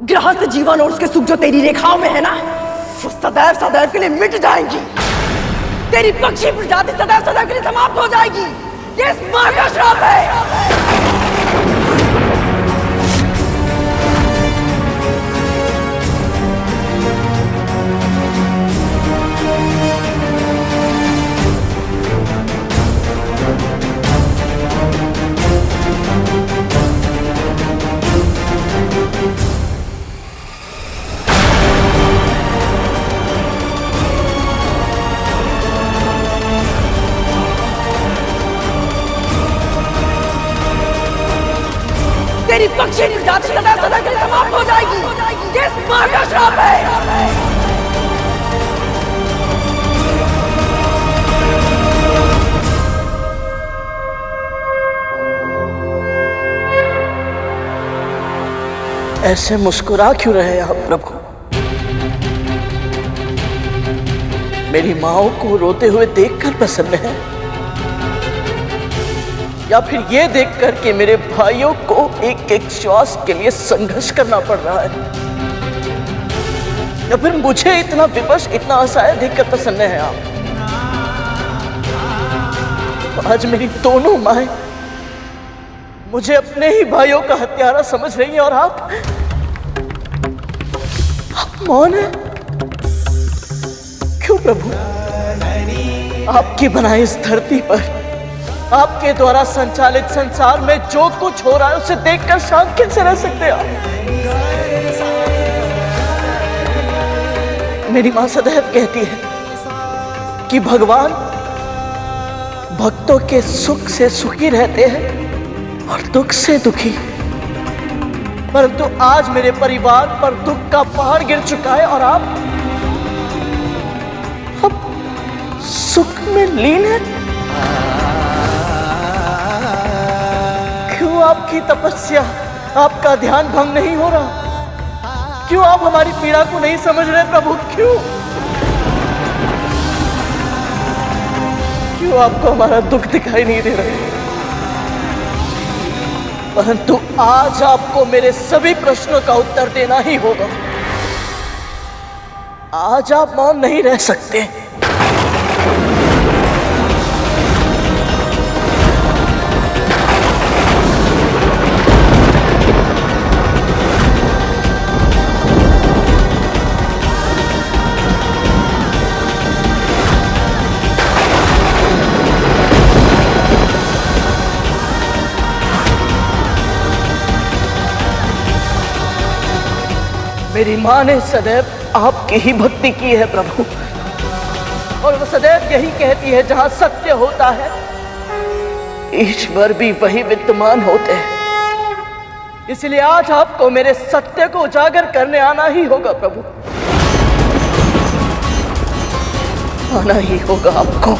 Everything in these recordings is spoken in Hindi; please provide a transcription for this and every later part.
गृहस्थ जीवन और उसके सुख जो तेरी रेखाओं में है ना, वो सदैव सदैव के लिए मिट जाएंगी। तेरी पक्षी प्रजाति सदैव सदैव के लिए समाप्त हो जाएगी। ये इस मां का श्राप है। तेरी पक्षी प्रजाति सदैव सदैव के लिए समाप्त हो जाएगी। ये इस मां का श्राप है। ऐसे मुस्कुरा क्यों रहे आप प्रभु? मेरी माओ को रोते हुए देखकर प्रसन्न है, या फिर ये देखकर कि मेरे भाइयों को एक एक श्वास के लिए संघर्ष करना पड़ रहा है, या फिर मुझे इतना विवश, इतना असहाय देखकर प्रसन्न है आप? तो आज मेरी दोनों माएं मुझे अपने ही भाइयों का हत्यारा समझ रही हैं और आप मौन है क्यों प्रभु? आपकी बनाई इस धरती पर, आपके द्वारा संचालित संसार में जो कुछ हो रहा है उसे देखकर शांत कैसे रह सकते हैं आप? मेरी मां सदैव कहती है कि भगवान भक्तों के सुख से सुखी रहते हैं और दुख से दुखी, परंतु आज मेरे परिवार पर दुख का पहाड़ गिर चुका है और आप अब सुख में लीन है। क्यों आपकी तपस्या, आपका ध्यान भंग नहीं हो रहा? क्यों आप हमारी पीड़ा को नहीं समझ रहे प्रभु? क्यों आपको हमारा दुख दिखाई नहीं दे रहा? परंतु आज आपको मेरे सभी प्रश्नों का उत्तर देना ही होगा। आज आप मौन नहीं रह सकते। मेरी मां ने सदैव आपकी ही भक्ति की है प्रभु, और वो सदैव यही कहती है जहां सत्य होता है ईश्वर भी वही विद्यमान होते हैं। इसलिए आज आपको मेरे सत्य को उजागर करने आना ही होगा प्रभु, आना ही होगा आपको।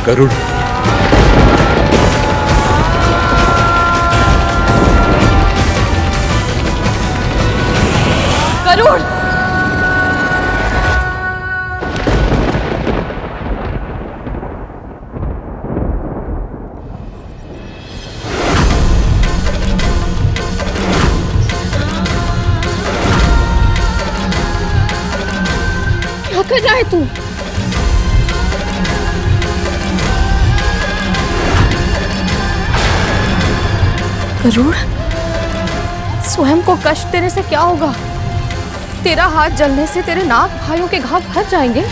गरुड़, गरुड़, कर रहा है तू? गरुड़, स्वयं को कष्ट देने से क्या होगा? तेरा हाथ जलने से तेरे नाग भाइयों के घाव भर जाएंगे।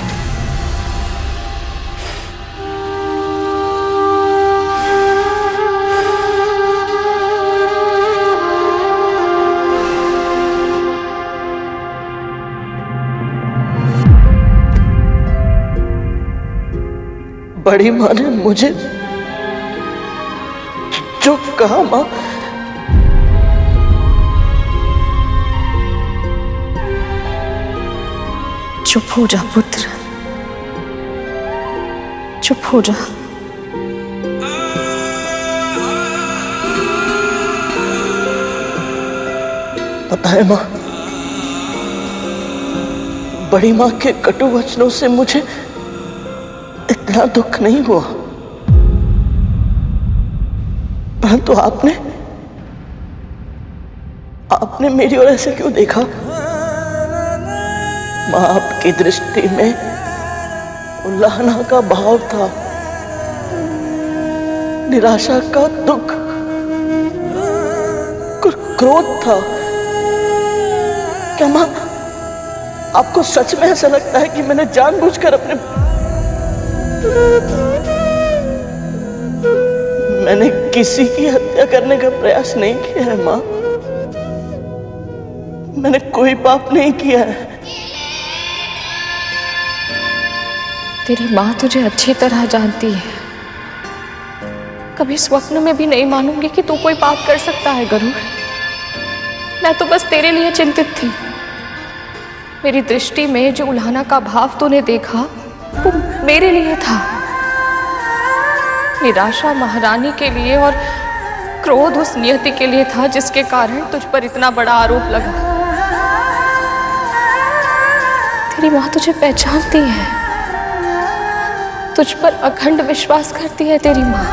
बड़ी माँ ने मुझे जो कहा, माँ, चुप हो जा पुत्र, चुप हो जा। पता है माँ, बड़ी माँ के कटु वचनों से मुझे इतना दुख नहीं हुआ, परंतु आपने मेरी ओर ऐसे क्यों देखा? माँ, आपकी दृष्टि में उल्लाहना का भाव था, निराशा का दुख, क्रोध था। क्या माँ, आपको सच में ऐसा लगता है कि मैंने जानबूझकर मैंने किसी की हत्या करने का प्रयास नहीं किया है माँ। मैंने कोई पाप नहीं किया है। तेरी माँ तुझे अच्छी तरह जानती है। कभी स्वप्न में भी नहीं मानूंगी कि तू कोई पाप कर सकता है गरुड़। मैं तो बस तेरे लिए चिंतित थी। मेरी दृष्टि में जो उल्हाना का भाव तूने देखा वो मेरे लिए था। निराशा महारानी के लिए और क्रोध उस नियति के लिए था जिसके कारण तुझ पर इतना बड़ा आरोप लगा। तेरी माँ तुझे पहचानती है, तुझ पर अखंड विश्वास करती है तेरी माँ।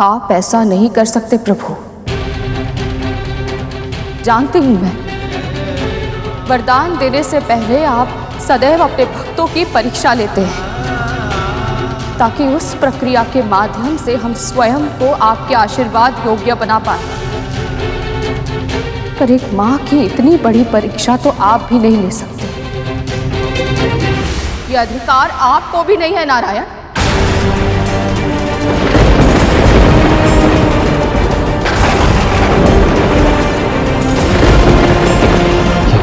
आप ऐसा नहीं कर सकते प्रभु। जानती हूं मैं, वरदान देने से पहले आप सदैव अपने भक्तों की परीक्षा लेते हैं ताकि उस प्रक्रिया के माध्यम से हम स्वयं को आपके आशीर्वाद योग्य बना पाए। पर एक मां की इतनी बड़ी परीक्षा तो आप भी नहीं ले सकते। यह अधिकार आपको भी नहीं है नारायण।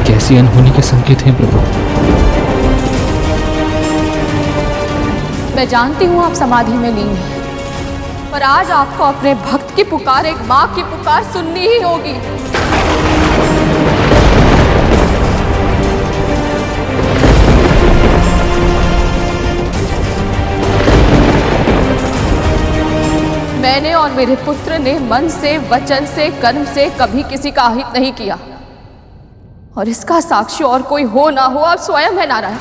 कैसी अनहोनी के संकेत हैं प्रभु? मैं जानती हूं आप समाधि में लीन हैं, पर आज आपको अपने भक्त की पुकार, एक मां की पुकार सुननी ही होगी। मैंने और मेरे पुत्र ने मन से, वचन से, कर्म से कभी किसी का अहित नहीं किया, और इसका साक्षी और कोई हो ना हो, आप स्वयं है नारायण।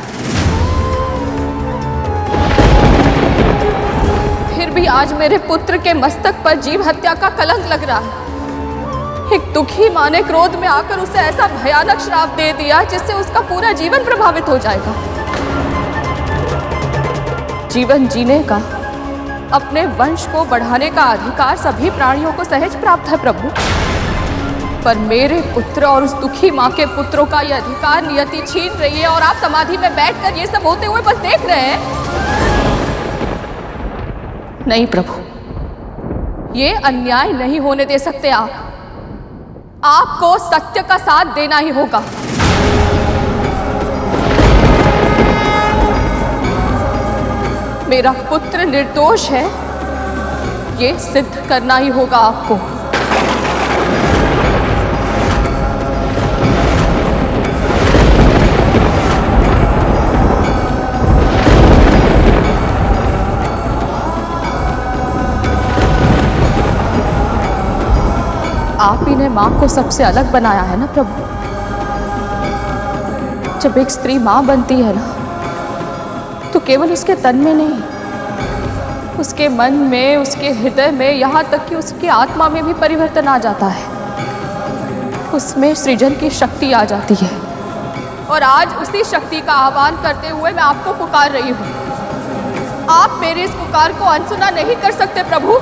फिर भी आज मेरे पुत्र के मस्तक पर जीव हत्या का कलंक लग रहा है। एक दुखी मां ने क्रोध में आकर उसे ऐसा भयानक श्राप दे दिया जिससे उसका पूरा जीवन प्रभावित हो जाएगा। जीवन जीने का, अपने वंश को बढ़ाने का अधिकार सभी प्राणियों को सहज प्राप्त है प्रभु, पर मेरे पुत्र और उस दुखी मां के पुत्रों का यह अधिकार नियति छीन रही है, और आप समाधि में बैठकर ये सब होते हुए बस देख रहे हैं। नहीं प्रभु, ये अन्याय नहीं होने दे सकते आप। आपको सत्य का साथ देना ही होगा। मेरा पुत्र निर्दोष है, ये सिद्ध करना ही होगा आपको। आप ही ने माँ को सबसे अलग बनाया है ना प्रभु। जब एक स्त्री माँ बनती है ना, तो केवल उसके तन में नहीं, उसके मन में, उसके हृदय में, यहाँ तक कि उसकी आत्मा में भी परिवर्तन आ जाता है। उसमें सृजन की शक्ति आ जाती है। और आज उसी शक्ति का आह्वान करते हुए मैं आपको पुकार रही हूँ। आप मेरे इस पुकार को अनसुना नहीं कर सकते प्रभु।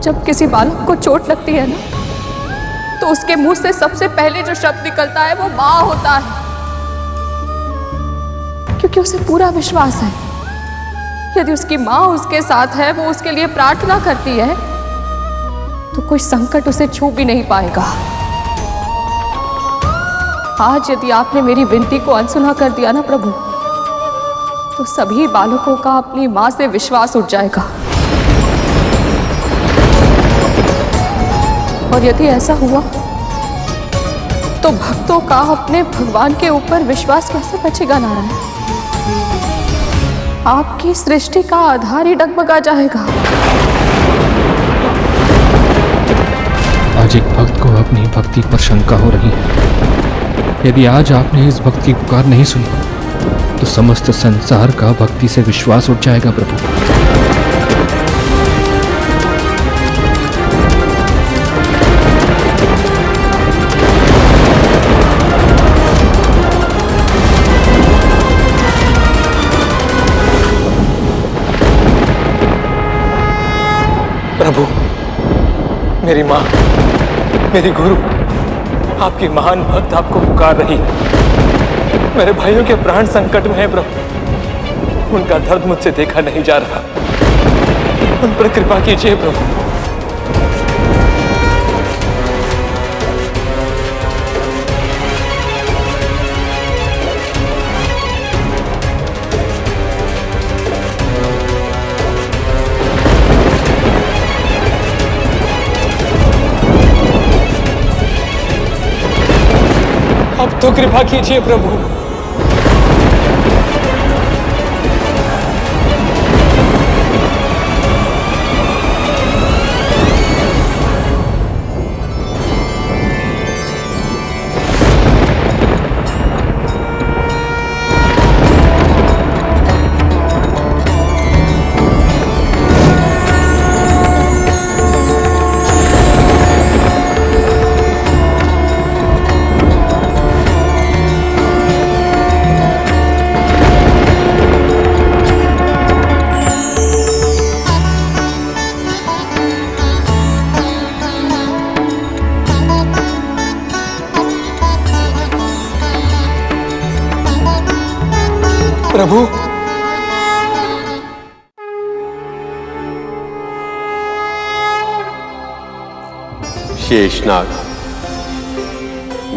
जब किसी बालक को चोट लगती है ना, तो उसके मुंह से सबसे पहले जो शब्द निकलता है वो माँ होता है, क्योंकि उसे पूरा विश्वास है यदि उसकी माँ उसके साथ है, वो उसके लिए प्रार्थना करती है, तो कोई संकट उसे छू भी नहीं पाएगा। आज यदि आपने मेरी विनती को अनसुना कर दिया ना प्रभु, तो सभी बालकों का अपनी माँ से विश्वास उठ जाएगा। और यदि ऐसा हुआ तो भक्तों का अपने भगवान के ऊपर विश्वास कैसे बचेगा नारायण? आपकी सृष्टि का आधार ही डगमगा जाएगा। आज एक भक्त को अपनी भक्ति पर शंका हो रही है। यदि आज आपने इस भक्त की पुकार नहीं सुनी, तो समस्त संसार का भक्ति से विश्वास उठ जाएगा प्रभु। प्रभु, मेरी माँ, मेरी गुरु, आपकी महान भक्त आपको पुकार रही है। मेरे भाइयों के प्राण संकट में है प्रभु। उनका दर्द मुझसे देखा नहीं जा रहा। उन पर कृपा कीजिए प्रभु। अब तो कृपा कीजिए प्रभु। प्रभु, शेषनाग,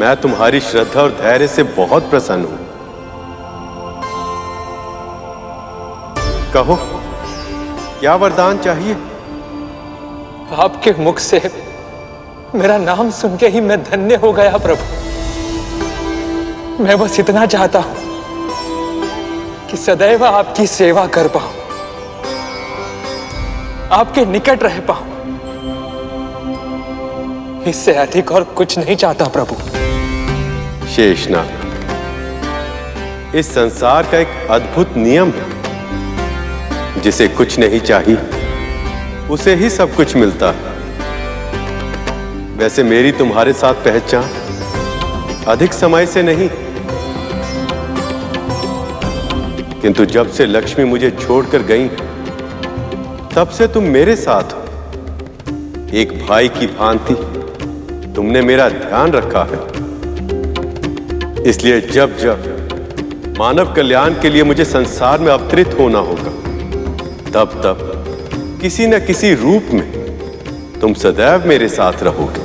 मैं तुम्हारी श्रद्धा और धैर्य से बहुत प्रसन्न हूं। कहो, क्या वरदान चाहिए? आपके मुख से मेरा नाम सुन के ही मैं धन्य हो गया प्रभु। मैं बस इतना चाहता हूं कि सदैव आपकी सेवा कर पाऊं, आपके निकट रह पाऊं। इससे अधिक और कुछ नहीं चाहता प्रभु। शेषनाग, इस संसार का एक अद्भुत नियम है, जिसे कुछ नहीं चाहिए उसे ही सब कुछ मिलता है। वैसे मेरी तुम्हारे साथ पहचान अधिक समय से नहीं, किंतु जब से लक्ष्मी मुझे छोड़कर गई, तब से तुम मेरे साथ हो। एक भाई की भांति तुमने मेरा ध्यान रखा है। इसलिए जब जब मानव कल्याण के लिए मुझे संसार में अवतरित होना होगा, तब तब किसी न किसी रूप में तुम सदैव मेरे साथ रहोगे।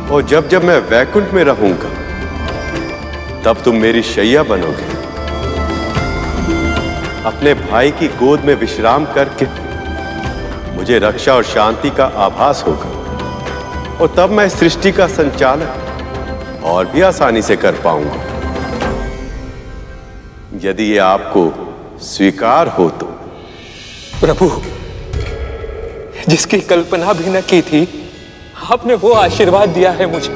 और जब जब मैं वैकुंठ में रहूंगा, तब तुम मेरी शैया बनोगे। अपने भाई की गोद में विश्राम करके मुझे रक्षा और शांति का आभास होगा। और तब मैं सृष्टि का संचालन और भी आसानी से कर पाऊंगा, यदि ये आपको स्वीकार हो तो। प्रभु, जिसकी कल्पना भी न की थी, आपने वो आशीर्वाद दिया है मुझे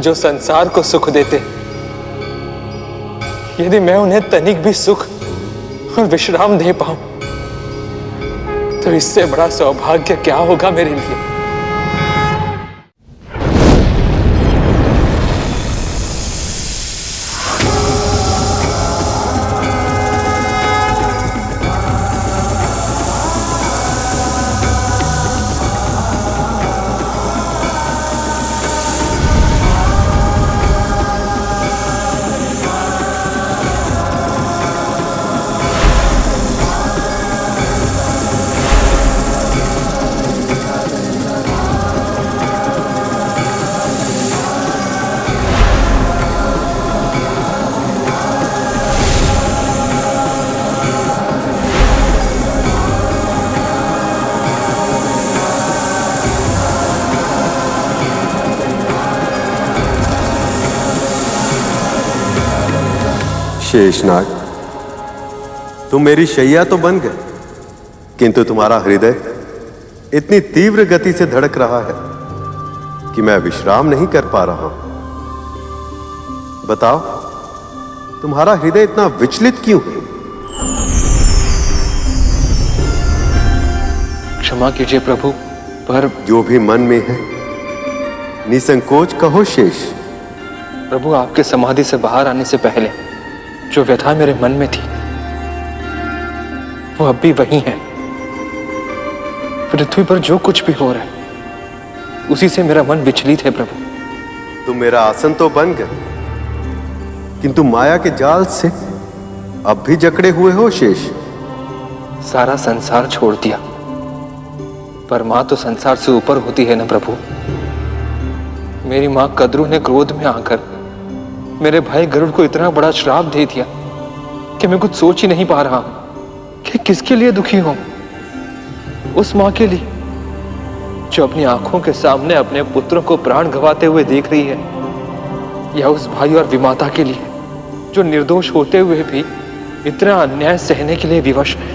जो संसार को सुख देते। यदि मैं उन्हें तनिक भी सुख और विश्राम दे पाऊं, तो इससे बड़ा सौभाग्य क्या होगा मेरे लिए। शेषनाग, तुम मेरी शैया तो बन गए, किंतु तुम्हारा हृदय इतनी तीव्र गति से धड़क रहा है कि मैं विश्राम नहीं कर पा रहा हूं। बताओ, तुम्हारा हृदय इतना विचलित क्यों है? क्षमा कीजिए प्रभु, पर जो भी मन में है निसंकोच कहो शेष। प्रभु, आपके समाधि से बाहर आने से पहले जो व्यथा मेरे मन में थी, वो अब भी वही है। पृथ्वी पर जो कुछ भी हो रहा है, उसी से मेरा मन विचलित है प्रभु। तुम मेरा आसन तो बन गए, किंतु माया के जाल से अब भी जकड़े हुए हो शेष। सारा संसार छोड़ दिया, पर मां तो संसार से ऊपर होती है ना प्रभु। मेरी मां कद्रू ने क्रोध में आकर मेरे भाई गरुड़ को इतना बड़ा श्राप दे दिया कि मैं कुछ सोच ही नहीं पा रहा हूं कि किसके लिए दुखी हूं। उस मां के लिए जो अपनी आंखों के सामने अपने पुत्रों को प्राण गंवाते हुए देख रही है, या उस भाई और विमाता के लिए जो निर्दोष होते हुए भी इतना अन्याय सहने के लिए विवश है।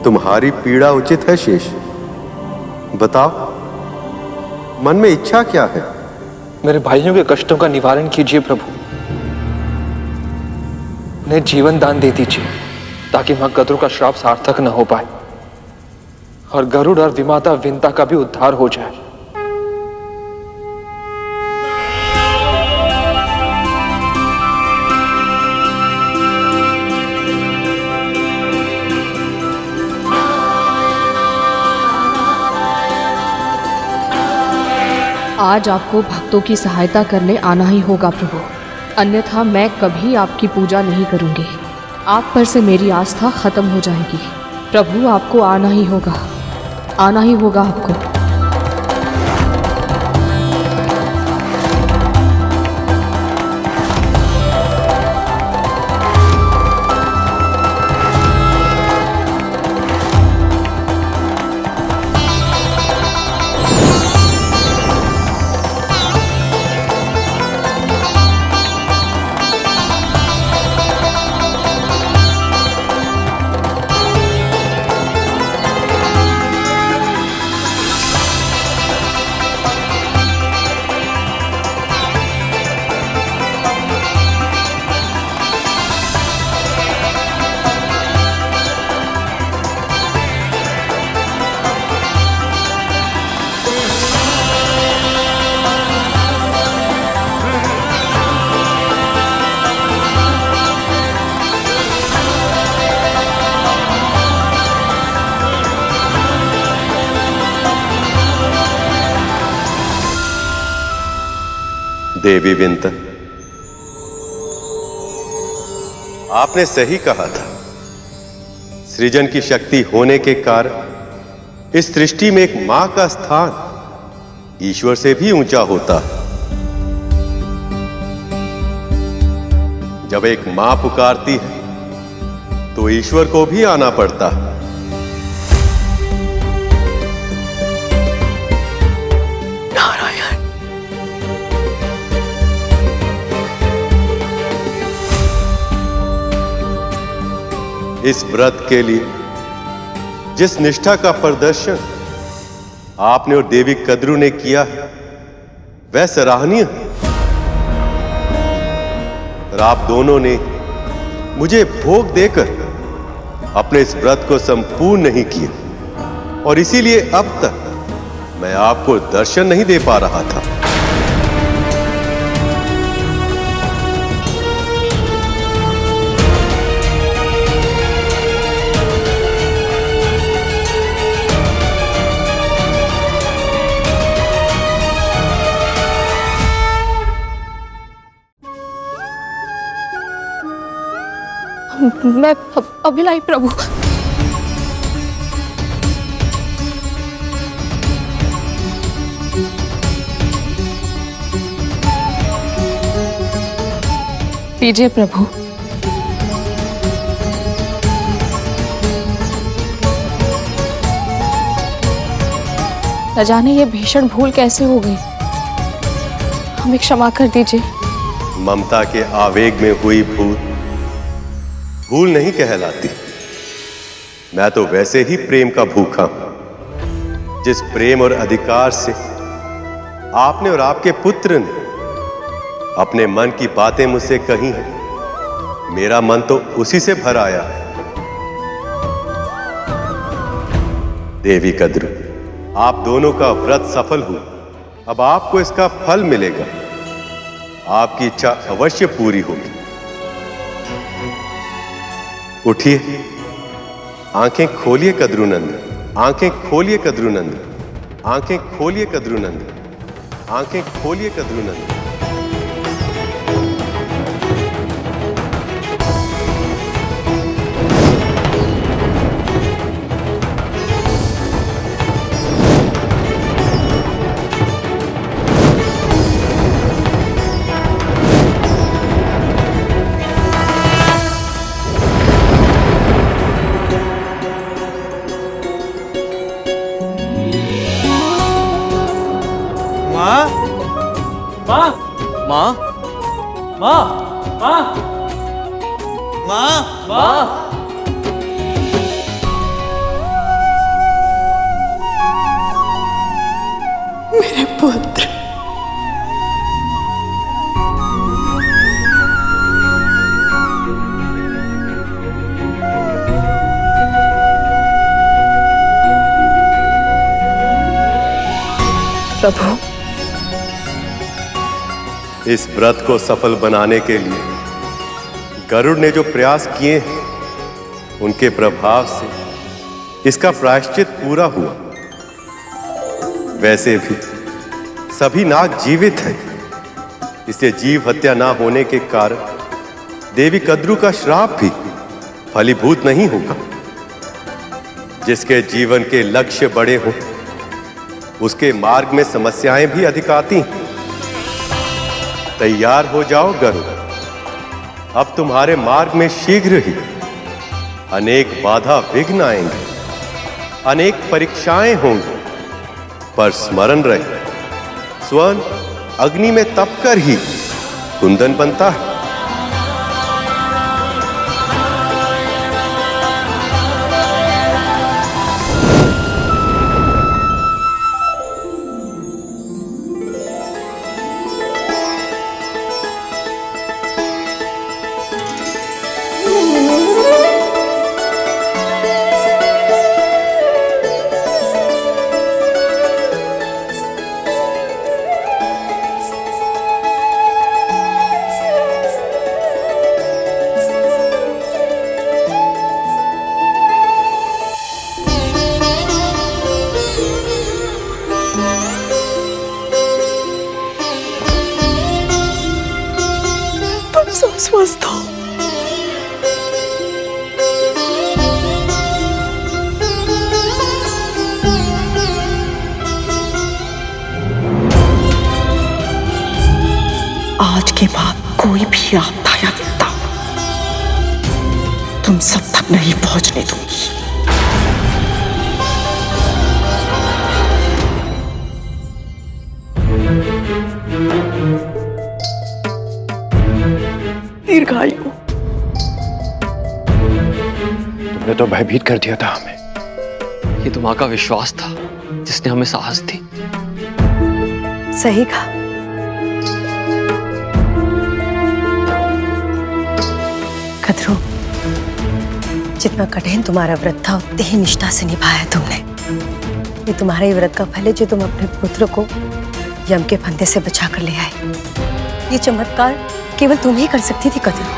तुम्हारी पीड़ा उचित है शेष। बताओ, मन में इच्छा क्या है? मेरे भाइयों के कष्टों का निवारण कीजिए प्रभु। उन्हें जीवन दान दे दीजिए ताकि मां कद्रू का श्राप सार्थक न हो पाए और गरुड़ और विमाता विंता का भी उद्धार हो जाए। आज आपको भक्तों की सहायता करने आना ही होगा प्रभु, अन्यथा मैं कभी आपकी पूजा नहीं करूंगी। आप पर से मेरी आस्था खत्म हो जाएगी। प्रभु, आपको आना ही होगा, आना ही होगा आपको। देवी विंता, आपने सही कहा था। सृजन की शक्ति होने के कारण इस सृष्टि में एक मां का स्थान ईश्वर से भी ऊंचा होता है। जब एक मां पुकारती है तो ईश्वर को भी आना पड़ता है। इस व्रत के लिए जिस निष्ठा का प्रदर्शन आपने और देवी कद्रू ने किया है वह सराहनीय है। और आप दोनों ने मुझे भोग देकर अपने इस व्रत को संपूर्ण नहीं किया और इसीलिए अब तक मैं आपको दर्शन नहीं दे पा रहा था। मैं अभी लाई प्रभु। लीजिए प्रभु। न जाने ये भीषण भूल कैसे हो गई, हमें क्षमा कर दीजिए। ममता के आवेग में हुई भूल नहीं कहलाती। मैं तो वैसे ही प्रेम का भूखा हूं, जिस प्रेम और अधिकार से आपने और आपके पुत्र ने अपने मन की बातें मुझसे कही हैं। मेरा मन तो उसी से भर आया है। देवी कद्रू, आप दोनों का व्रत सफल हुआ। अब आपको इसका फल मिलेगा। आपकी इच्छा अवश्य पूरी होगी। उठिए, आंखें खोलिए कद्रूनंद, आंखें खोलिए कद्रूनंद, आंखें खोलिए कद्रूनंद, आंखें खोलिए कद्रूनंद। मेरे पुत्र, प्रभु, इस व्रत को सफल बनाने के लिए गरुड़ ने जो प्रयास किए हैं, उनके प्रभाव से इसका प्रायश्चित पूरा हुआ। वैसे भी सभी नाग जीवित हैं, इसलिए जीव हत्या ना होने के कारण देवी कद्रू का श्राप भी फलीभूत नहीं होगा। जिसके जीवन के लक्ष्य बड़े हों, उसके मार्ग में समस्याएं भी अधिक आती हैं। तैयार हो जाओ गरुड़, अब तुम्हारे मार्ग में शीघ्र ही अनेक बाधा विघ्न आएंगे, अनेक परीक्षाएं होंगी, पर स्मरण रहे, स्वर्ण अग्नि में तपकर ही कुंदन बनता है। स्वस्थ हो। आज के बाद कोई भी आपदा या विपदा तुम सब तक नहीं पहुंचने दूंगी। दीर्घायु। तूने तो भयभीत कर दिया था हमें। ये तो माँ का विश्वास था जिसने हमें साहस दी। सही कहा। कदरू, जितना कठिन तुम्हारा व्रत था उतनी ही निष्ठा से निभाया तुमने। ये तुम्हारे ही व्रत का फल है जो तुम अपने पुत्र को यम के फंदे से बचा कर ले आए। ये चमत्कार केवल तुम ही कर सकती थी कदरू।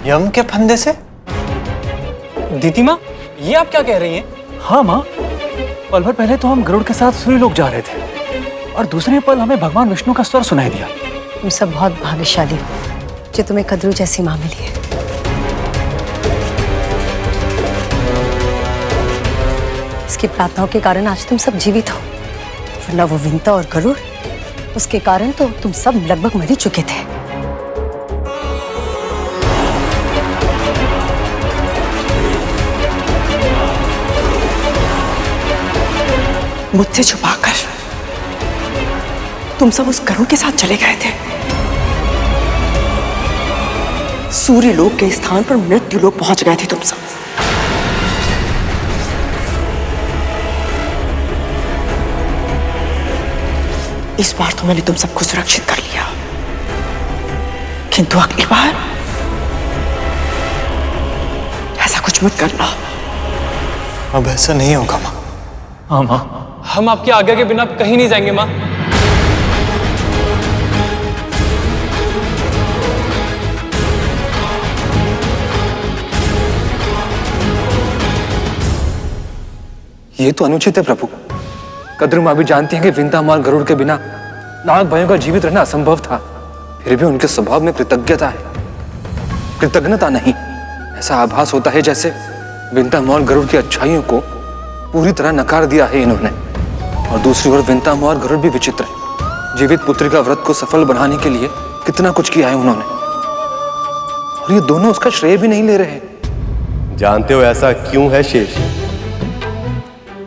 यम के फंदे से? दीदी माँ, ये आप क्या कह रही हैं? हाँ माँ, पल भर पहले तो हम गरुड़ के साथ सूर्यलोक जा रहे थे और दूसरे पल हमें भगवान विष्णु का स्वर सुनाई दिया। तुम सब बहुत भाग्यशाली हो जो तुम्हें कदरू जैसी माँ मिली है। इसकी प्रार्थनाओं के कारण आज तुम सब जीवित हो, वरना वो विंता और गरुड़, उसके कारण तो तुम सब लगभग मर ही चुके थे। मुझसे छुपाकर तुम सब उस गरुड़ के साथ चले गए थे। सूर्य लोक के स्थान पर मृत्यु लोक पहुंच गए थे तुम सब। इस बार तो मैंने तुम सबको सुरक्षित कर लिया, किंतु अगली बार ऐसा कुछ मत करना। अब ऐसा नहीं होगा माँ। हाँ माँ, हम आपकी आज्ञा के बिना कहीं नहीं जाएंगे माँ। ये तो अनुचित है प्रभु। कद्रू माँ भी जानती हैं कि विंता माँ और गरुड़ के बिना नाग भाइयों का जीवित रहना असंभव था। फिर भी उनके स्वभाव में कृतज्ञता है, कृतज्ञता नहीं। ऐसा आभास होता है जैसे विंता माँ और गरुड़ की अच्छाइयों को पूरी तरह नकार दिया है इन्होंने। और दूसरी ओर विंता माँ और गरुड़ भी विचित्र है। जीवित पुत्री का व्रत को सफल बनाने के लिए कितना कुछ किया है उन्होंने, और ये दोनों उसका श्रेय भी नहीं ले रहे। जानते हो ऐसा क्यों है शेष?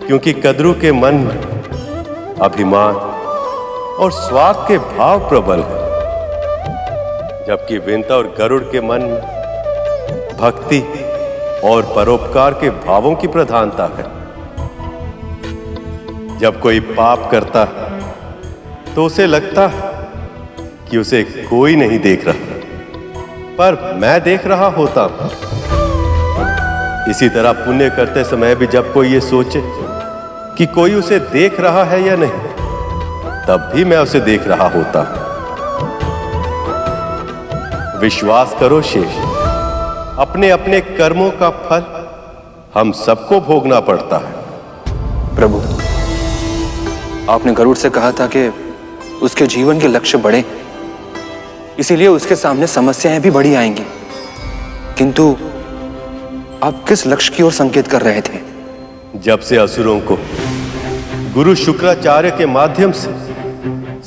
क्योंकि कद्रू के मन में अभिमान और स्वार्थ के भाव प्रबल है, जबकि विंता और गरुड़ के मन में भक्ति और परोपकार के भावों की प्रधानता है। जब कोई पाप करता है तो उसे लगता है कि उसे कोई नहीं देख रहा, पर मैं देख रहा होता हूं। इसी तरह पुण्य करते समय भी जब कोई ये सोचे कि कोई उसे देख रहा है या नहीं, तब भी मैं उसे देख रहा होता। विश्वास करो शेष, अपने अपने कर्मों का फल हम सबको भोगना पड़ता है। प्रभु, आपने गरुड़ से कहा था कि उसके जीवन के लक्ष्य बड़े, इसीलिए उसके सामने समस्याएं भी बड़ी आएंगी। किंतु आप किस लक्ष्य की ओर संकेत कर रहे थे? जब से असुरों को गुरु शुक्राचार्य के माध्यम से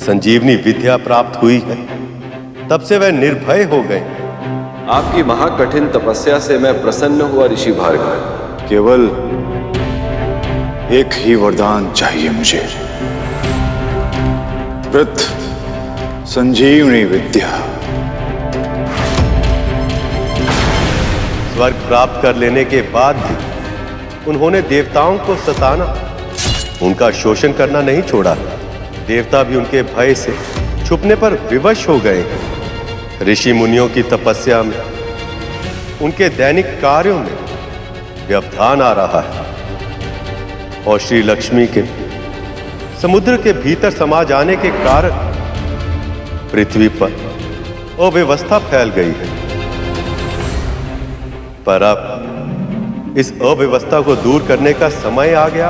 संजीवनी विद्या प्राप्त हुई है, तब से वह निर्भय हो गए। आपकी महाकठिन तपस्या से मैं प्रसन्न हुआ ऋषि भार्गव। केवल एक ही वरदान चाहिए मुझे, व्रत संजीवनी विद्या। स्वर्ग प्राप्त कर लेने के बाद भी उन्होंने देवताओं को सताना, उनका शोषण करना नहीं छोड़ा। देवता भी उनके भय से छुपने पर विवश हो गए। ऋषि मुनियों की तपस्या में, उनके दैनिक कार्यों में व्यवधान आ रहा है, और श्री लक्ष्मी के समुद्र के भीतर समा जाने के कारण पृथ्वी पर अव्यवस्था फैल गई है। पर अब इस अव्यवस्था को दूर करने का समय आ गया।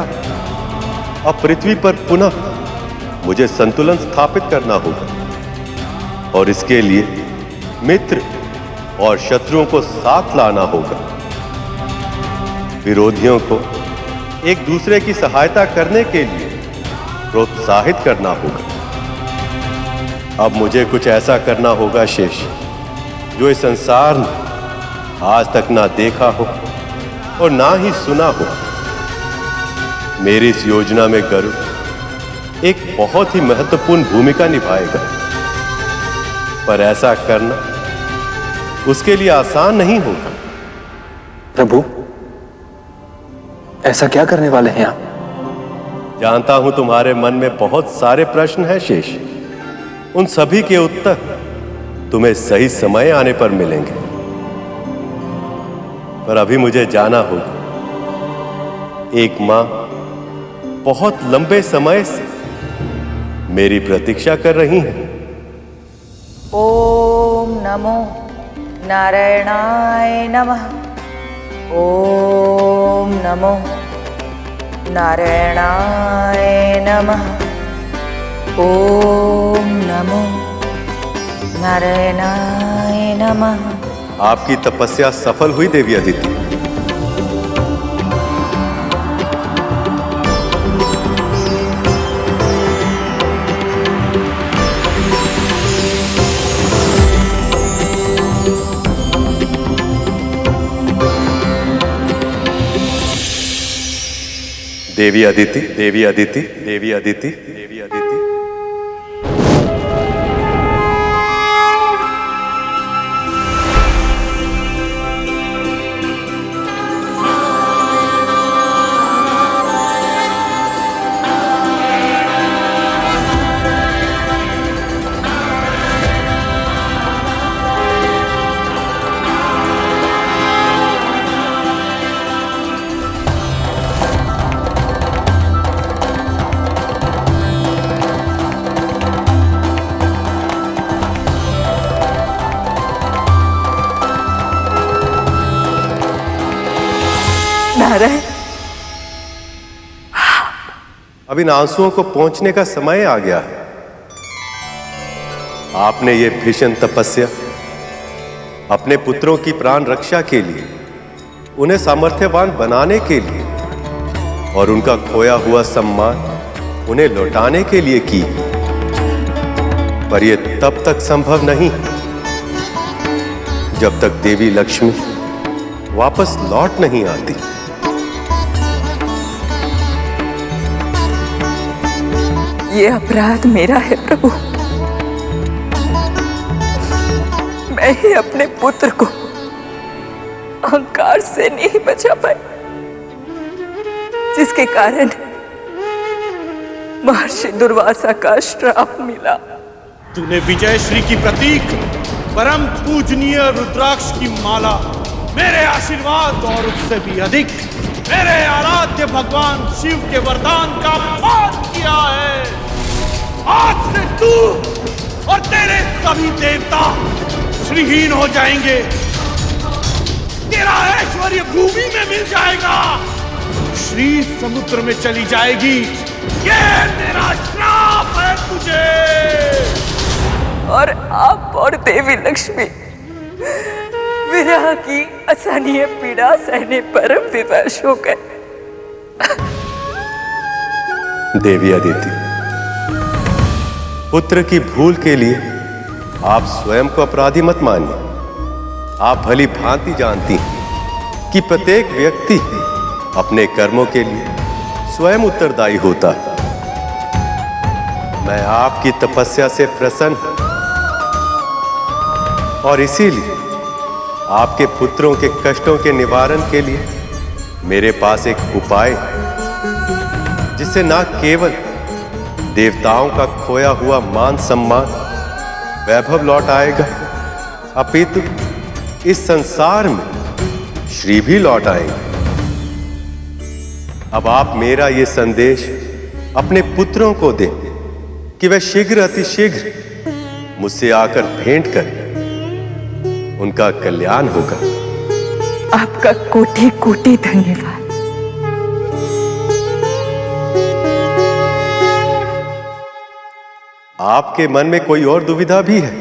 अब पृथ्वी पर पुनः मुझे संतुलन स्थापित करना होगा, और इसके लिए मित्र और शत्रुओं को साथ लाना होगा। विरोधियों को एक दूसरे की सहायता करने के लिए प्रोत्साहित करना होगा। अब मुझे कुछ ऐसा करना होगा शेष, जो इस संसार ने आज तक ना देखा हो और ना ही सुना हो। मेरी इस योजना में गरुड़ एक बहुत ही महत्वपूर्ण भूमिका निभाएगा, पर ऐसा करना उसके लिए आसान नहीं होगा। प्रभु, ऐसा क्या करने वाले हैं आप? जानता हूं तुम्हारे मन में बहुत सारे प्रश्न हैं शेष। उन सभी के उत्तर तुम्हें सही समय आने पर मिलेंगे। पर अभी मुझे जाना होगा। एक मां बहुत लंबे समय से मेरी प्रतीक्षा कर रही है। ओम नमो नारायणाय नमः। ओम नमो नारायणाय नमः। ओम नमो नारायणाय नमः। आपकी तपस्या सफल हुई देवी अदिति। देवी अदिति, देवी अदिति, देवी अदिति, देवी अदिति। नारायण, अब इन आंसुओं को पहुंचने का समय आ गया है। आपने ये भीषण तपस्या अपने पुत्रों की प्राण रक्षा के लिए, उन्हें सामर्थ्यवान बनाने के लिए और उनका खोया हुआ सम्मान उन्हें लौटाने के लिए की। पर यह तब तक संभव नहीं जब तक देवी लक्ष्मी वापस लौट नहीं आती। ये अपराध मेरा है प्रभु। मैं ही अपने पुत्र को अहंकार से नहीं बचा पाई, जिसके कारण महर्षि दुर्वासा का श्राप मिला। तूने विजय श्री की प्रतीक परम पूजनीय रुद्राक्ष की माला मेरे आशीर्वाद और उससे भी अधिक मेरे आराध्य भगवान शिव के वरदान का अपमान किया है। आज से तू और तेरे सभी देवता श्रीहीन हो जाएंगे। तेरा ऐश्वर्य भूमि में मिल जाएगा, श्री समुद्र में चली जाएगी। ये मेरा श्राप है तुझे। और आप और देवी लक्ष्मी विरह की असहनीय पीड़ा सहने पर विवश हो गए। देवी अदिति, पुत्र की भूल के लिए आप स्वयं को अपराधी मत मानिए। आप भली भांति जानती हैं कि प्रत्येक व्यक्ति अपने कर्मों के लिए स्वयं उत्तरदायी होता है। मैं आपकी तपस्या से प्रसन्न हूं और इसीलिए आपके पुत्रों के कष्टों के निवारण के लिए मेरे पास एक उपाय है, जिससे न केवल देवताओं का खोया हुआ मान सम्मान वैभव लौट आएगा, अपितु इस संसार में श्री भी लौट आएंगे। अब आप मेरा ये संदेश अपने पुत्रों को दें कि वह शीघ्र अतिशीघ्र मुझसे आकर भेंट करें। उनका कल्याण होगा। आपका कोटि कोटि धन्यवाद। आपके मन में कोई और दुविधा भी है?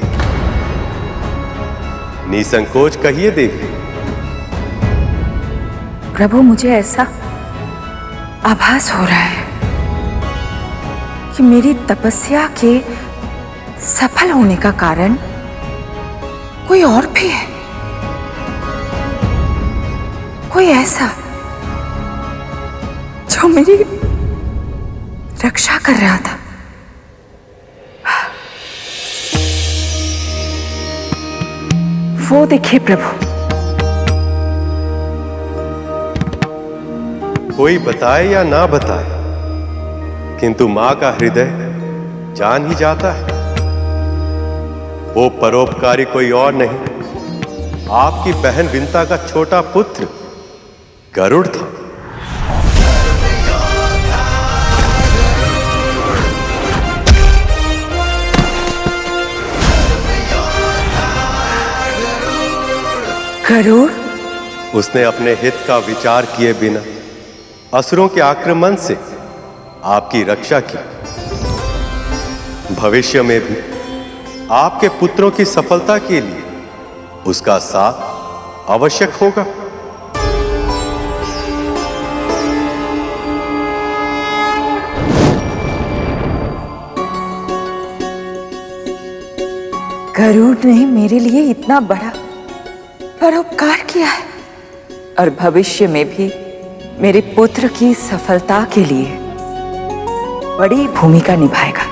निसंकोच कहिए देवी। प्रभु, मुझे ऐसा आभास हो रहा है कि मेरी तपस्या के सफल होने का कारण कोई और भी है, कोई ऐसा जो मेरी रक्षा कर रहा था। वो देखिए प्रभु। कोई बताए या ना बताए, किंतु मां का हृदय जान ही जाता है। वो परोपकारी कोई और नहीं, आपकी बहन विंता का छोटा पुत्र गरुड़ था। गरुड़? उसने अपने हित का विचार किए बिना असुरों के आक्रमण से आपकी रक्षा की। भविष्य में भी आपके पुत्रों की सफलता के लिए उसका साथ आवश्यक होगा। गरुड़ ने मेरे लिए इतना बड़ा परोपकार किया है और भविष्य में भी मेरे पुत्र की सफलता के लिए बड़ी भूमिका निभाएगा।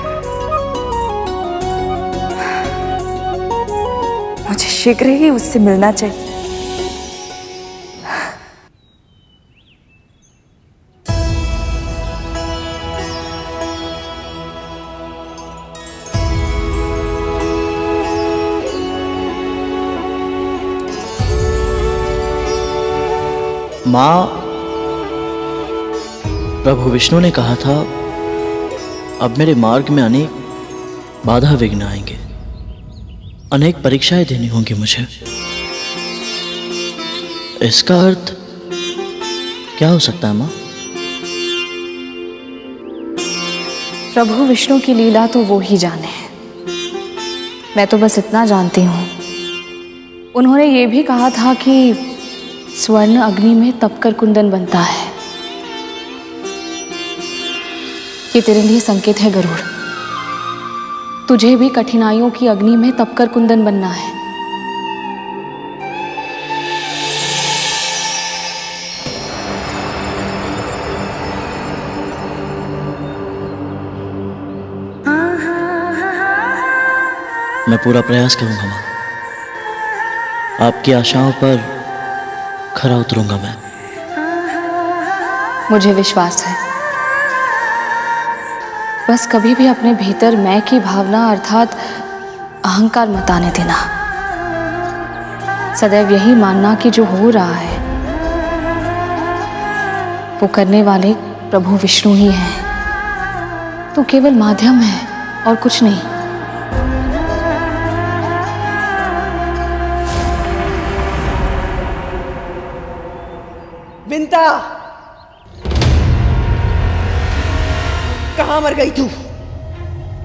मुझे शीघ्र ही उससे मिलना चाहिए। माँ, प्रभु विष्णु ने कहा था अब मेरे मार्ग में अनेक बाधा विघ्न आएंगे, अनेक परीक्षाएं देनी होंगी मुझे। इसका अर्थ क्या हो सकता है माँ? प्रभु विष्णु की लीला तो वो ही जाने। मैं तो बस इतना जानती हूँ, उन्होंने ये भी कहा था कि स्वर्ण अग्नि में तपकर कुंदन बनता है। ये तेरे लिए संकेत है गरुड़, तुझे भी कठिनाइयों की अग्नि में तपकर कुंदन बनना है। मैं पूरा प्रयास करूंगा माँ, आपकी आशाओं पर खरा उतरूंगा मैं। मुझे विश्वास है। बस कभी भी अपने भीतर मैं की भावना अर्थात अहंकार मत आने देना। सदैव यही मानना कि जो हो रहा है वो करने वाले प्रभु विष्णु ही हैं। तो केवल माध्यम है और कुछ नहीं। विंता, कहां मर गई तू?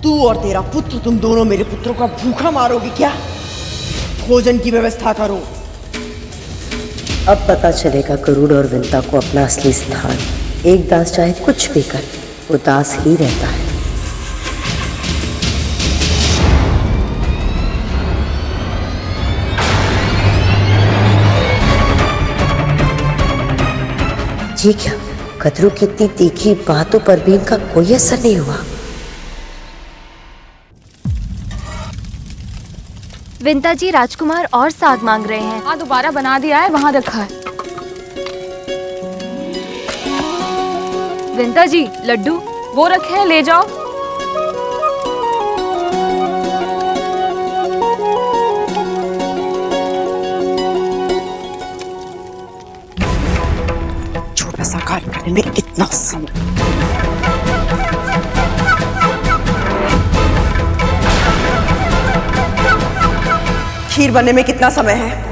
तू और तेरा पुत्र, तुम दोनों मेरे पुत्रों का भूखा मारोगे क्या? भोजन की व्यवस्था करो। अब पता चलेगा गरुड़ और विंता को अपना असली स्थान। एक दास चाहे कुछ भी करे, वो दास ही रहता है। ये क्या, कदरू की इतनी तीखी बातों पर भी इनका कोई असर नहीं हुआ। विंता जी, राजकुमार और साग मांग रहे हैं। हाँ, दोबारा बना दिया है, वहां रखा है। विंता जी, लड्डू वो रखे हैं, ले जाओ। छोटा सा कार्य करने में इतना समय। खीर बनने में कितना समय है?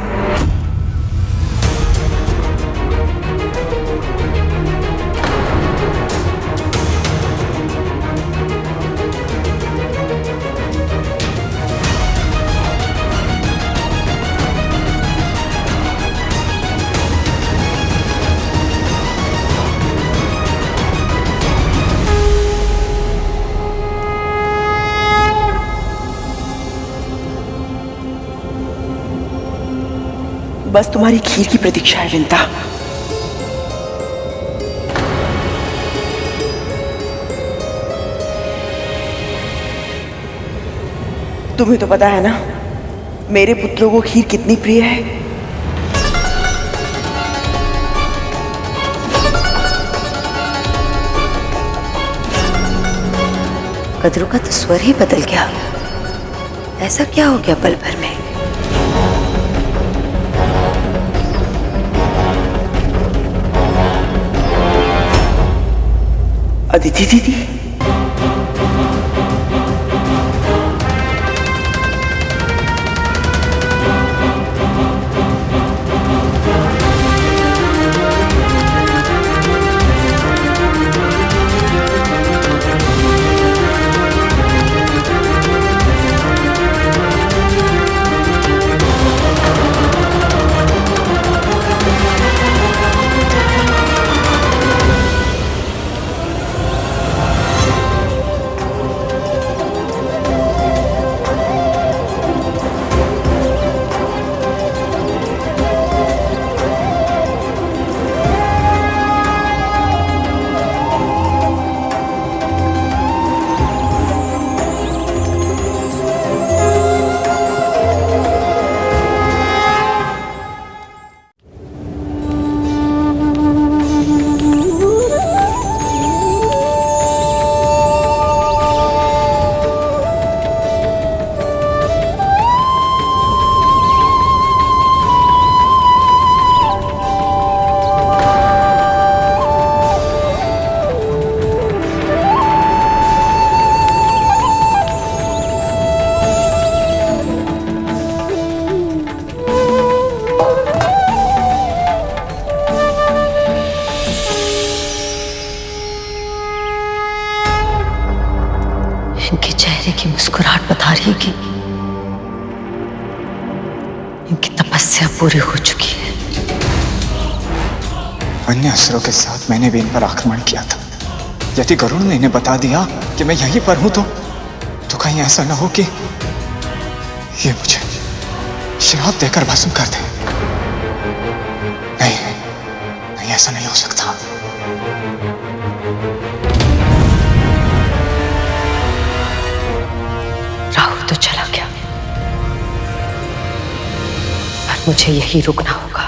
बस तुम्हारी खीर की प्रतीक्षा है विंता। तुम्हें तो पता है ना, मेरे पुत्रों को खीर कितनी प्रिय है। कद्रू का तो स्वर ही बदल गया। ऐसा क्या हो गया पल भर में? अदिति दीदी, इनके चेहरे की मुस्कुराहट बता रही है कि इनकी तपस्या पूरी हो चुकी है। अन्य असुरों के साथ मैंने भी इन पर आक्रमण किया था। यदि गरुड़ ने इन्हें बता दिया कि मैं यहीं पर हूं तो कहीं ऐसा ना हो कि ये मुझे श्राप देकर भस्म कर दे। नहीं, नहीं, ऐसा नहीं हो सकता। राहुल तो चला गया, पर मुझे यही रुकना होगा,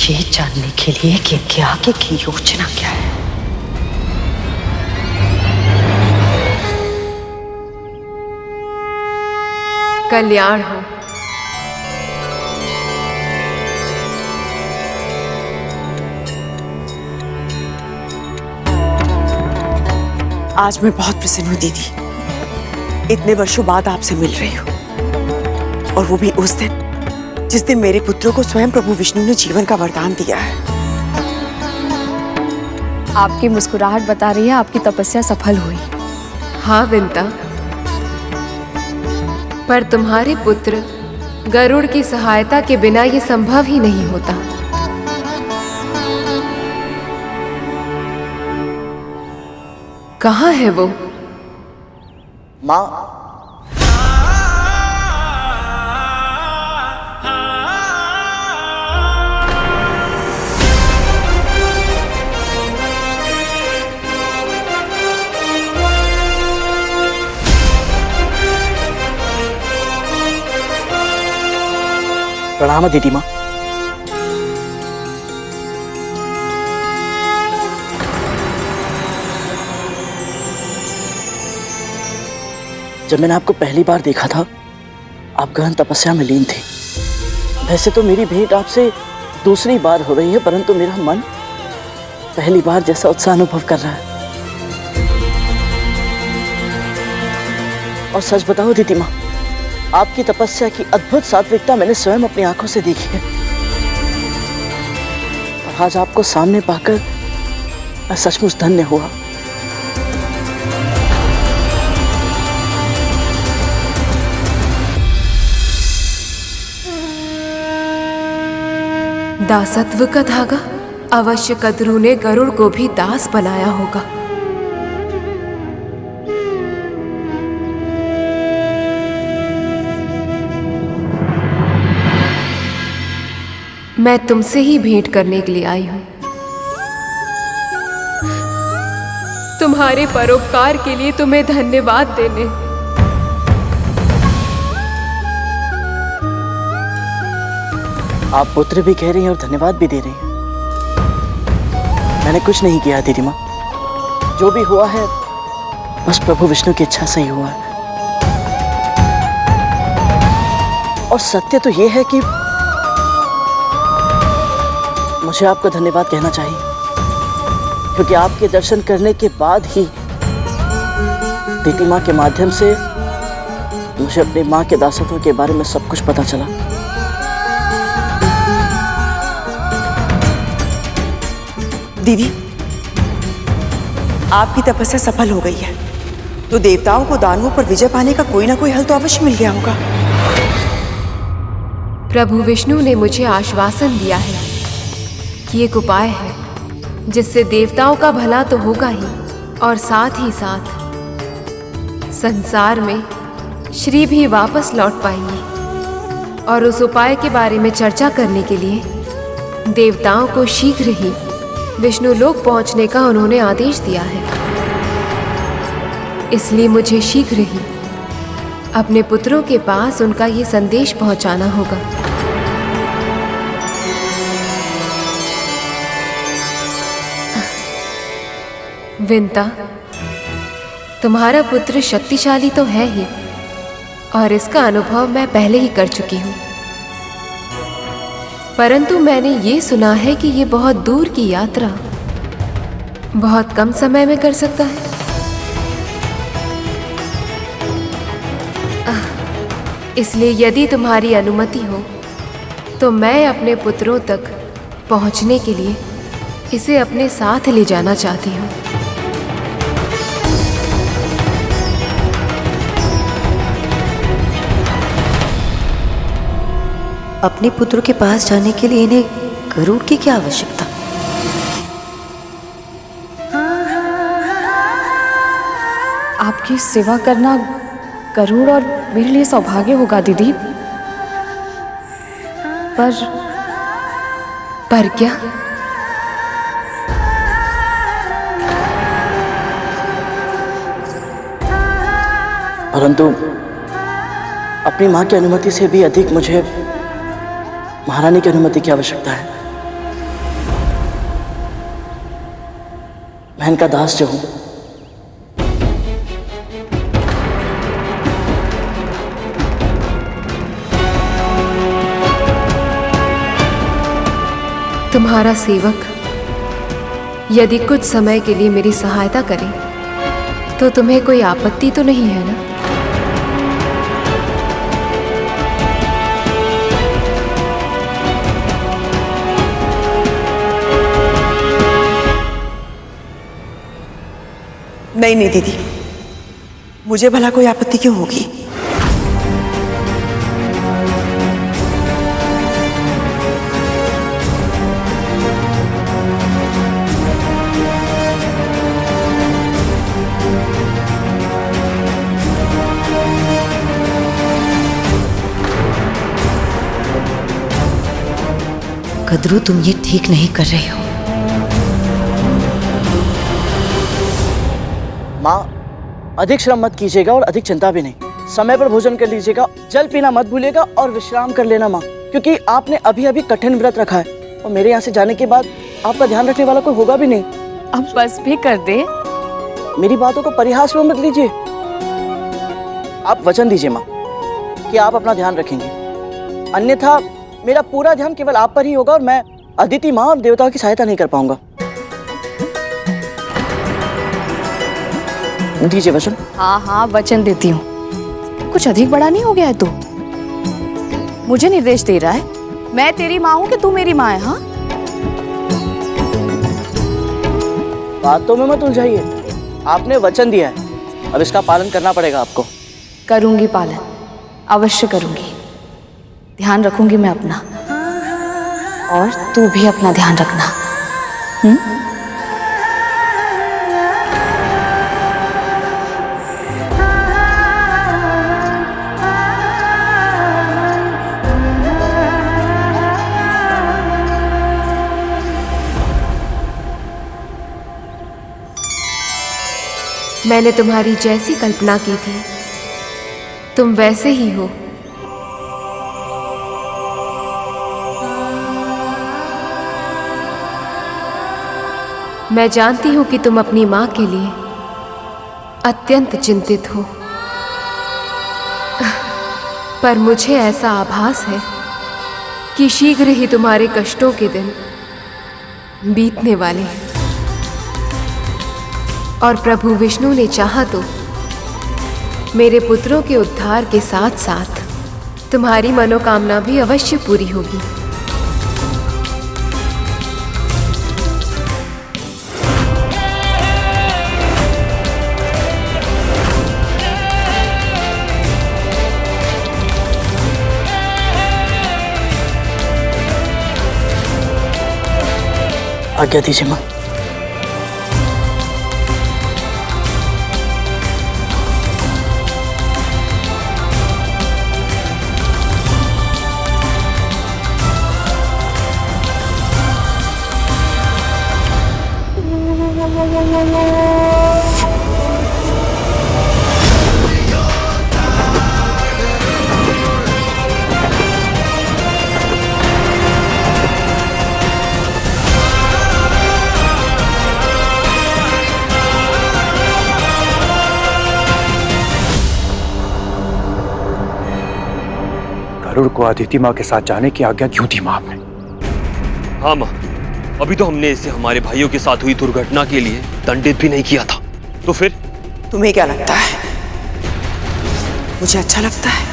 ये जानने के लिए कि इनके आगे की योजना क्या है। कल्याण हो। आज मैं बहुत प्रसन्न हूँ दीदी। इतने वर्षों बाद आपसे मिल रही हूँ, और वो भी उस दिन जिस दिन मेरे पुत्रों को स्वयं प्रभु विष्णु ने जीवन का वरदान दिया है। आपकी मुस्कुराहट बता रही है आपकी तपस्या सफल हुई। हाँ विंता, पर तुम्हारे पुत्र गरुड़ की सहायता के बिना ये संभव ही नहीं होता। कहाँ है वो? माँ, प्रणाम दीदी माँ। जब मैंने आपको पहली बार देखा था, आप गहन तपस्या में लीन थे। वैसे तो मेरी भेंट आपसे दूसरी बार हो रही है, परंतु मेरा मन पहली बार जैसा उत्साह अनुभव कर रहा है। और सच बताओ दीदी माँ, आपकी तपस्या की अद्भुत सात्विकता मैंने स्वयं अपनी आंखों से देखी है। और आज आपको सामने पाकर मैं सचमुच धन्य हुआ। दासत्व का धागा अवश्य कद्रू ने गरुड़ को भी दास बनाया होगा। मैं तुमसे ही भेंट करने के लिए आई हूं। तुम्हारे परोपकार के लिए तुम्हें धन्यवाद देने। आप पुत्र भी कह रही हैं और धन्यवाद भी दे रही हैं। मैंने कुछ नहीं किया दीदी माँ, जो भी हुआ है बस प्रभु विष्णु की इच्छा से ही हुआ है। और सत्य तो ये है कि मुझे आपको धन्यवाद कहना चाहिए, क्योंकि आपके दर्शन करने के बाद ही दीदी माँ के माध्यम से मुझे अपनी माँ के दासत्व के बारे में सब कुछ पता चला। दीदी, आपकी तपस्या सफल हो गई है, तो देवताओं को दानवों पर विजय पाने का कोई ना कोई हल तो अवश्य मिल गया होगा। प्रभु विष्णु ने मुझे आश्वासन दिया है कि एक उपाय है जिससे देवताओं का भला तो होगा ही, और साथ ही साथ संसार में श्री भी वापस लौट पाएंगे। और उस उपाय के बारे में चर्चा करने के लिए देवताओं को शीघ्र ही विष्णु लोक पहुंचने का उन्होंने आदेश दिया है। इसलिए मुझे शीघ्र ही अपने पुत्रों के पास उनका ये संदेश पहुंचाना होगा। विंता, तुम्हारा पुत्र शक्तिशाली तो है ही, और इसका अनुभव मैं पहले ही कर चुकी हूँ, परंतु मैंने ये सुना है कि ये बहुत दूर की यात्रा बहुत कम समय में कर सकता है। इसलिए यदि तुम्हारी अनुमति हो तो मैं अपने पुत्रों तक पहुंचने के लिए इसे अपने साथ ले जाना चाहती हूँ। अपने पुत्रों के पास जाने के लिए इन्हें गरुड़ की क्या आवश्यकता? आपकी सेवा करना गरुड़ और मेरे लिए सौभाग्य होगा दीदी। पर क्या? परंतु अपनी माँ की अनुमति से भी अधिक मुझे महारानी की अनुमति की आवश्यकता है। मैं इनका दास जो हूं, तुम्हारा सेवक यदि कुछ समय के लिए मेरी सहायता करे तो तुम्हें कोई आपत्ति तो नहीं है ना? नहीं नहीं दीदी, मुझे भला कोई आपत्ति क्यों होगी? कद्रू, तुम ये ठीक नहीं कर रहे हो। माँ, अधिक श्रम मत कीजिएगा और अधिक चिंता भी नहीं। समय पर भोजन कर लीजिएगा, जल पीना मत भूलिएगा और विश्राम कर लेना माँ, क्योंकि आपने अभी अभी कठिन व्रत रखा है और मेरे यहाँ से जाने के बाद आपका ध्यान रखने वाला कोई होगा भी नहीं। अब बस भी कर दे। मेरी बातों को परिहास में मत लीजिए। आप वचन दीजिए माँ कि आप अपना ध्यान रखेंगे, अन्यथा मेरा पूरा ध्यान केवल आप पर ही होगा और मैं अदिति माँ और देवताओं की सहायता नहीं कर पाऊंगा। दीजिए वचन। हाँ हाँ, वचन देती हूँ। कुछ अधिक बड़ा नहीं हो गया है तू? मुझे निर्देश दे रहा है। मैं तेरी माँ हूँ कि तू मेरी माँ है? हाँ, बातों में मत उलझाइए। आपने वचन दिया है, अब इसका पालन करना पड़ेगा आपको। करूंगी पालन, अवश्य करूंगी। ध्यान रखूंगी मैं अपना, और तू भी अपना ध्यान रखना। मैंने तुम्हारी जैसी कल्पना की थी तुम वैसे ही हो। मैं जानती हूं कि तुम अपनी मां के लिए अत्यंत चिंतित हो, पर मुझे ऐसा आभास है कि शीघ्र ही तुम्हारे कष्टों के दिन बीतने वाले हैं। और प्रभु विष्णु ने चाहा तो मेरे पुत्रों के उद्धार के साथ साथ तुम्हारी मनोकामना भी अवश्य पूरी होगी। आज्ञा दीजिए मां। गरुड़ को अदिति माँ के साथ जाने की आज्ञा क्यों दी माँ आपने? हाँ माँ, अभी तो हमने इसे हमारे भाइयों के साथ हुई दुर्घटना के लिए दंडित भी नहीं किया था, तो फिर? तुम्हें क्या लगता है? मुझे अच्छा लगता है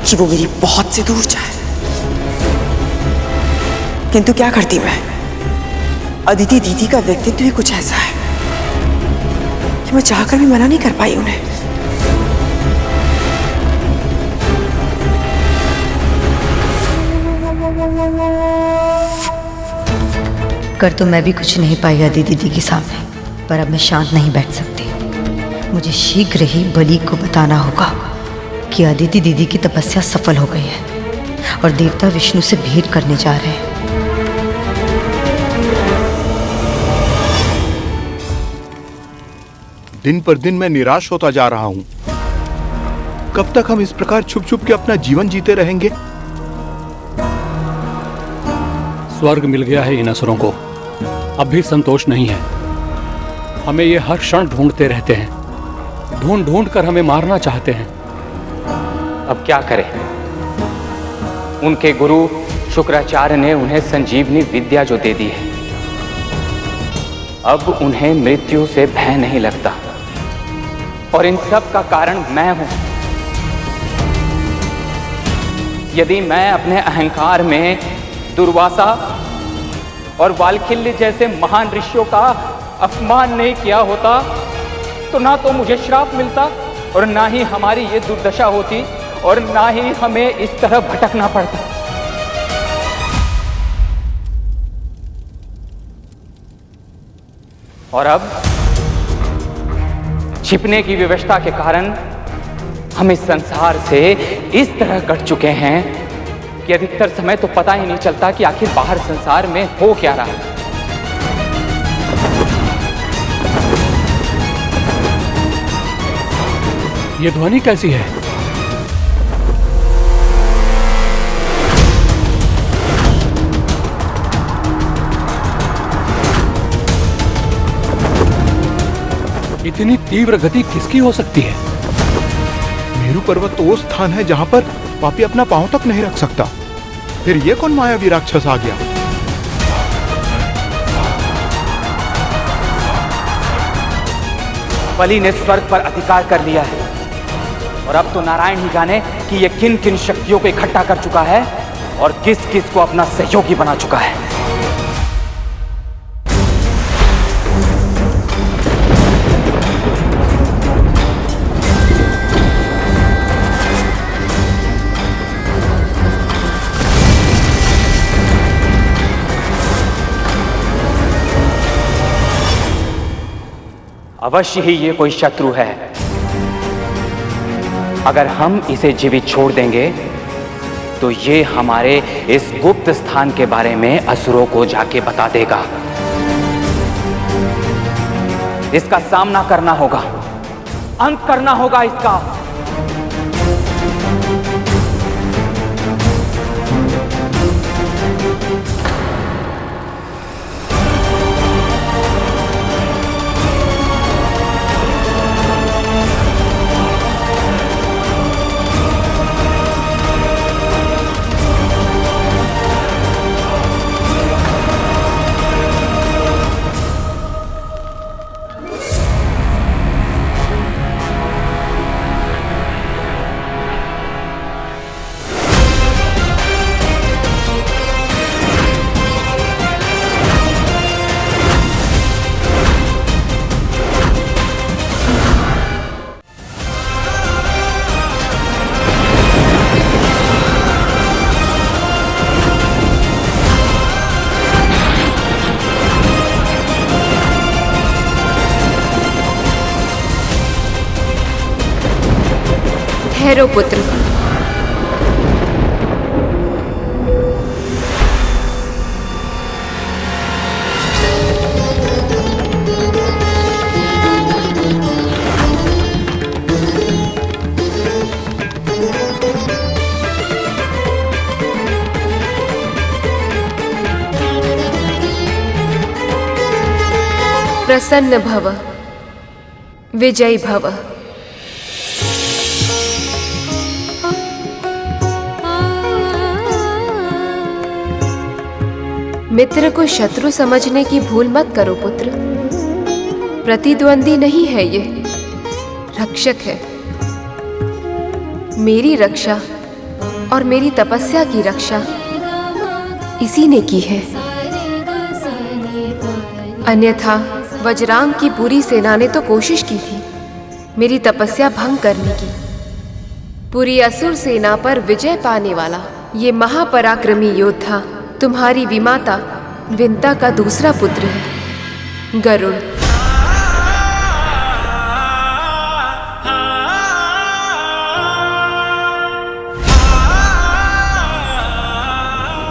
कि वो मेरी बहुत से दूर जाए, किंतु क्या करती मैं? अदिति दीदी का व्यक्तित्व ही कुछ ऐसा है कि मैं चाहकर भी मना नहीं कर पाई उन्हें। कर तो मैं भी कुछ नहीं पाई अदिति दीदी के सामने, पर अब मैं शांत नहीं बैठ सकती। मुझे शीघ्र ही बलि को बताना होगा कि अदिति दीदी की तपस्या सफल हो गई है और देवता विष्णु से भेंट करने जा रहे हैं। दिन पर दिन मैं निराश होता जा रहा हूं। कब तक हम इस प्रकार छुप छुप के अपना जीवन जीते रहेंगे? स्वर्ग मिल गया है इन असुरों को, अब भी संतोष नहीं है। हमें ये हर क्षण ढूंढते रहते हैं, ढूंढ ढूंढ कर हमें मारना चाहते हैं। अब क्या करें? उनके गुरु शुक्राचार्य ने उन्हें संजीवनी विद्या जो दे दी है, अब उन्हें मृत्यु से भय नहीं लगता। और इन सब का कारण मैं हूं। यदि मैं अपने अहंकार में दुर्वासा और वाल्खिल्य जैसे महान ऋषियों का अपमान नहीं किया होता तो ना तो मुझे श्राप मिलता और ना ही हमारी ये दुर्दशा होती और ना ही हमें इस तरह भटकना पड़ता। और अब छिपने की व्यवस्था के कारण हम इस संसार से इस तरह कट चुके हैं कि अधिकतर समय तो पता ही नहीं चलता कि आखिर बाहर संसार में हो क्या रहा है। ये ध्वनि कैसी है? इतनी तीव्र गति किसकी हो सकती है? मेरू पर्वत तो वो स्थान है जहां पर पापी अपना पांव तक नहीं रख सकता। फिर ये कौन मायावी राक्षस आ गया? बलि ने स्वर्ग पर अधिकार कर लिया है और अब तो नारायण ही जाने कि ये किन किन शक्तियों को इकट्ठा कर चुका है और किस किस को अपना सहयोगी बना चुका है। अवश्य ही ये कोई शत्रु है। अगर हम इसे जीवित छोड़ देंगे तो ये हमारे इस गुप्त स्थान के बारे में असुरों को जाके बता देगा। इसका सामना करना होगा, अंत करना होगा इसका। ठहरो पुत्र। प्रसन्न भव, विजयी भव। मित्र को शत्रु समझने की भूल मत करो पुत्र। प्रतिद्वंदी नहीं है ये, रक्षक है। मेरी रक्षा और मेरी तपस्या की रक्षा इसी ने की है। अन्यथा वज्रांग की पूरी सेना ने तो कोशिश की थी मेरी तपस्या भंग करने की। पूरी असुर सेना पर विजय पाने वाला ये महापराक्रमी योद्धा तुम्हारी विमाता विंता का दूसरा पुत्र है, गरुड़।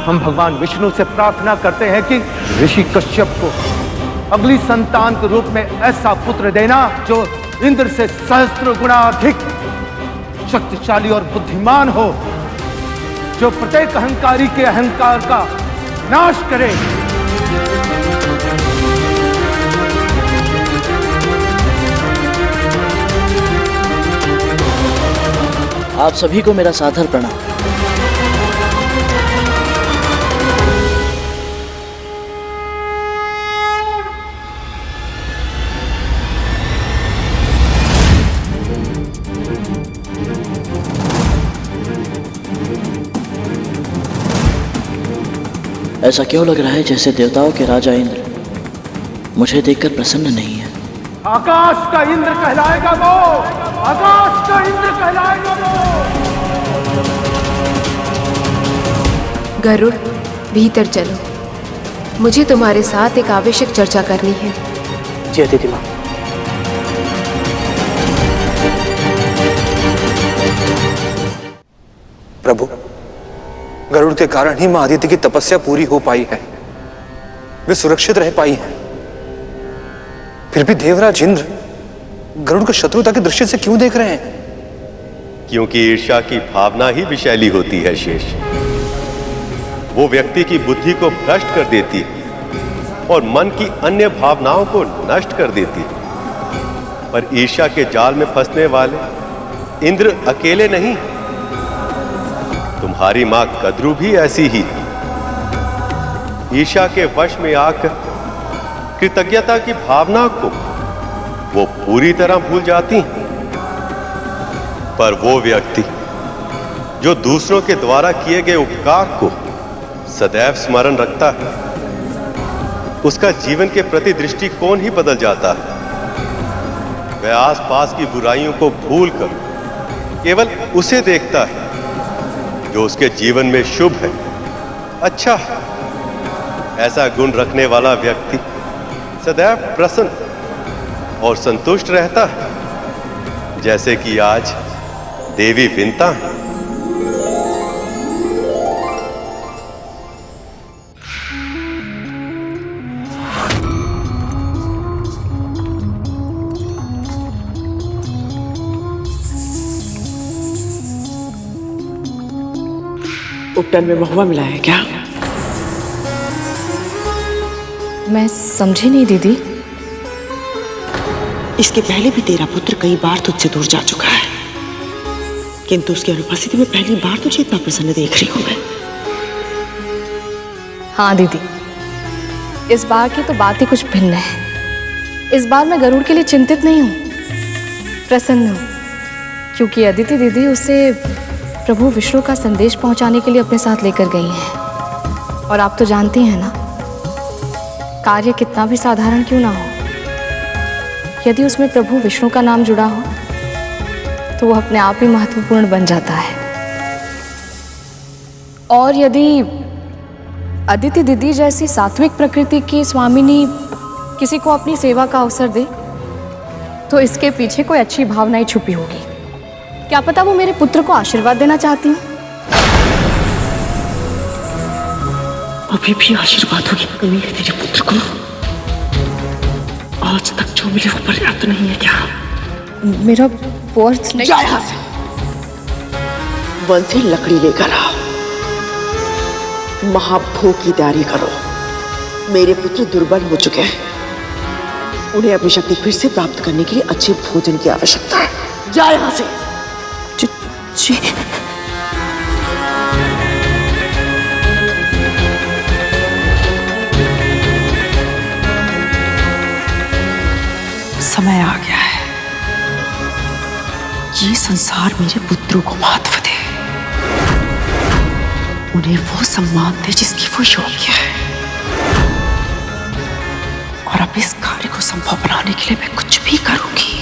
हम भगवान विष्णु से प्रार्थना करते हैं कि ऋषि कश्यप को अगली संतान के रूप में ऐसा पुत्र देना जो इंद्र से सहस्त्र गुना अधिक शक्तिशाली और बुद्धिमान हो, जो प्रत्येक अहंकारी के अहंकार का नाश करे। आप सभी को मेरा सादर प्रणाम। ऐसा क्यों लग रहा है जैसे देवताओं के राजा इंद्र मुझे देखकर प्रसन्न नहीं है? आकाश का इंद्र कहलाएगा वो, आकाश का इंद्र कहलाएगा वो। गरुड़, भीतर चलो, मुझे तुम्हारे साथ एक आवश्यक चर्चा करनी है। जी अतिथि माँ। प्रभु, गरुड़ के कारण ही मां आदित्य की तपस्या पूरी हो पाई है, वे सुरक्षित रह पाई हैं। फिर भी देवराज इंद्र गरुड़ को शत्रुता की दृष्टि से क्यों देख रहे हैं? क्योंकि ईर्ष्या की भावना ही विषैली होती है शेष। वो व्यक्ति की बुद्धि को भ्रष्ट कर देती है और मन की अन्य भावनाओं को नष्ट कर देती है। पर ईर्ष्या के जाल में फंसने वाले इंद्र अकेले नहीं, तुम्हारी मां कद्रु भी ऐसी ही। ईर्ष्या के वश में आकर कृतज्ञता की भावना को वो पूरी तरह भूल जाती हैं। पर वो व्यक्ति जो दूसरों के द्वारा किए गए उपकार को सदैव स्मरण रखता है, उसका जीवन के प्रति दृष्टिकोण ही बदल जाता है। वह आसपास की बुराइयों को भूलकर केवल उसे देखता है जो उसके जीवन में शुभ है, अच्छा है। ऐसा गुण रखने वाला व्यक्ति सदैव प्रसन्न और संतुष्ट रहता है, जैसे कि आज देवी विंता है। उपटन में महुआ मिला है क्या? मैं समझी नहीं दीदी। इसके पहले भी तेरा पुत्र कई बार तुझसे दूर जा चुका है, किंतु उसकी अनुपस्थिति में पहली बार तुझे इतना प्रसन्न देख रही हूं मैं। हाँ दीदी, इस बार की तो बात ही कुछ भिन्न है। इस बार मैं गरुड़ के लिए चिंतित नहीं हूँ, प्रसन्न हूँ, क्योंकि अदिति दीदी उसे प्रभु विष्णु का संदेश पहुंचाने के लिए अपने साथ लेकर गई हैं। और आप तो जानती हैं ना, कार्य कितना भी साधारण क्यों ना हो, यदि उसमें प्रभु विष्णु का नाम जुड़ा हो तो वो अपने आप ही महत्वपूर्ण बन जाता है। और यदि अदिति दीदी जैसी सात्विक प्रकृति की स्वामिनी किसी को अपनी सेवा का अवसर दे तो इसके पीछे कोई अच्छी भावना ही छुपी होगी। क्या पता वो मेरे पुत्र को आशीर्वाद देना चाहती हूँ। अभी भी आशीर्वाद की कमी है तेरे पुत्र को? आज तक जो मिले वो पर्याप्त नहीं है क्या? मेरा वो अर्थ नहीं। जा यहाँ से। वन से लकड़ी लेकर आओ, महाभोग की तैयारी करो। मेरे पुत्र दुर्बल हो चुके हैं, उन्हें अपनी शक्ति फिर से प्राप्त करने के लिए अच्छे भोजन की आवश्यकता है। जा यहाँ से। जी। समय आ गया है, ये संसार मेरे पुत्रों को महत्व दे, उन्हें वो सम्मान दे जिसकी वो योग्य है। और अब इस कार्य को संभव बनाने के लिए मैं कुछ भी करूंगी।